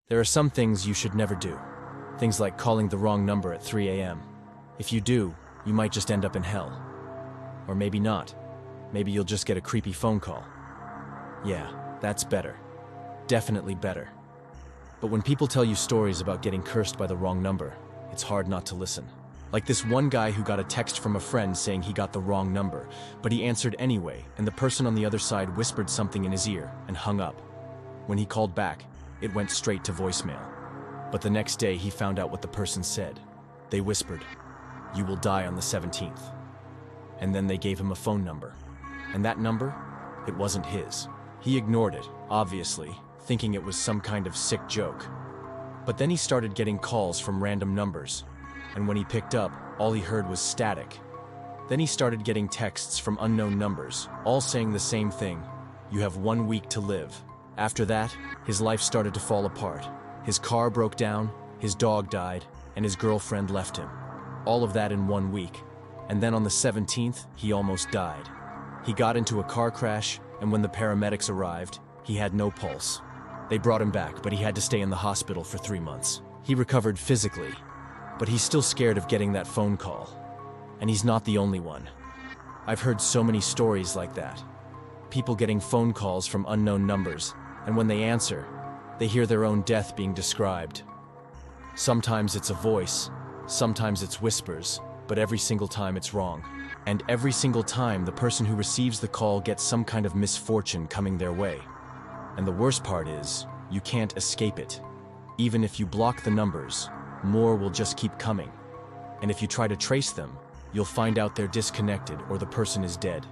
There are some things you should never do. Things like calling the wrong number at 3 a.m. If you do, you might just end up in hell. Or maybe not. Maybe you'll just get a creepy phone call. Yeah, that's better. Definitely better. But when people tell you stories about getting cursed by the wrong number, it's hard not to listen. Like this one guy who got a text from a friend saying he got the wrong number, but he answered anyway, and the person on the other side whispered something in his ear and hung up. When he called back, it went straight to voicemail. But the next day he found out what the person said. They whispered, "You will die on the 17th." And then they gave him a phone number. And that number? It wasn't his. He ignored it, obviously, thinking it was some kind of sick joke. But then he started getting calls from random numbers. And when he picked up, all he heard was static. Then he started getting texts from unknown numbers, all saying the same thing: "You have 1 week to live." After that, his life started to fall apart. His car broke down, his dog died, and his girlfriend left him. All of that in 1 week. And then on the 17th, he almost died. He got into a car crash, and when the paramedics arrived, he had no pulse. They brought him back, but he had to stay in the hospital for 3 months. He recovered physically, but he's still scared of getting that phone call. And he's not the only one. I've heard so many stories like that. People getting phone calls from unknown numbers, and when they answer, they hear their own death being described. Sometimes it's a voice, sometimes it's whispers, but every single time it's wrong. And every single time the person who receives the call gets some kind of misfortune coming their way. And the worst part is, you can't escape it. Even if you block the numbers, more will just keep coming. And if you try to trace them, you'll find out they're disconnected or the person is dead.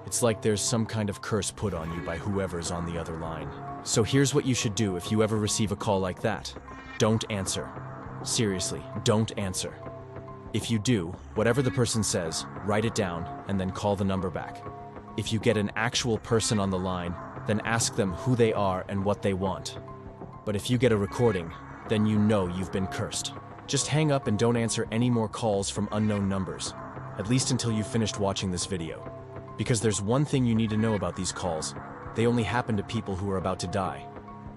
It's like there's some kind of curse put on you by whoever's on the other line. So here's what you should do if you ever receive a call like that. Don't answer. Seriously, don't answer. If you do, whatever the person says, write it down and then call the number back. If you get an actual person on the line, then ask them who they are and what they want. But if you get a recording, then you know you've been cursed. Just hang up and don't answer any more calls from unknown numbers, at least until you've finished watching this video. Because there's one thing you need to know about these calls: they only happen to people who are about to die.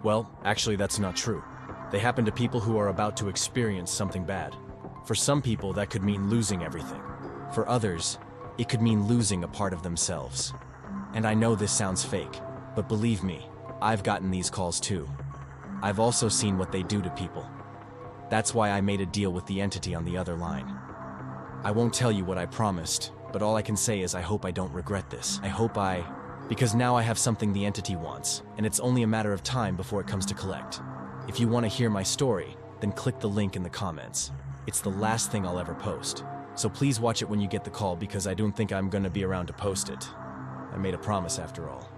Well, actually that's not true. They happen to people who are about to experience something bad. For some people that could mean losing everything. For others, it could mean losing a part of themselves. And I know this sounds fake, but believe me, I've gotten these calls too. I've also seen what they do to people. That's why I made a deal with the entity on the other line. I won't tell you what I promised, but all I can say is I hope I don't regret this. Because now I have something the entity wants, and it's only a matter of time before it comes to collect. If you want to hear my story, then click the link in the comments. It's the last thing I'll ever post. So please watch it when you get the call, because I don't think I'm gonna be around to post it. I made a promise after all.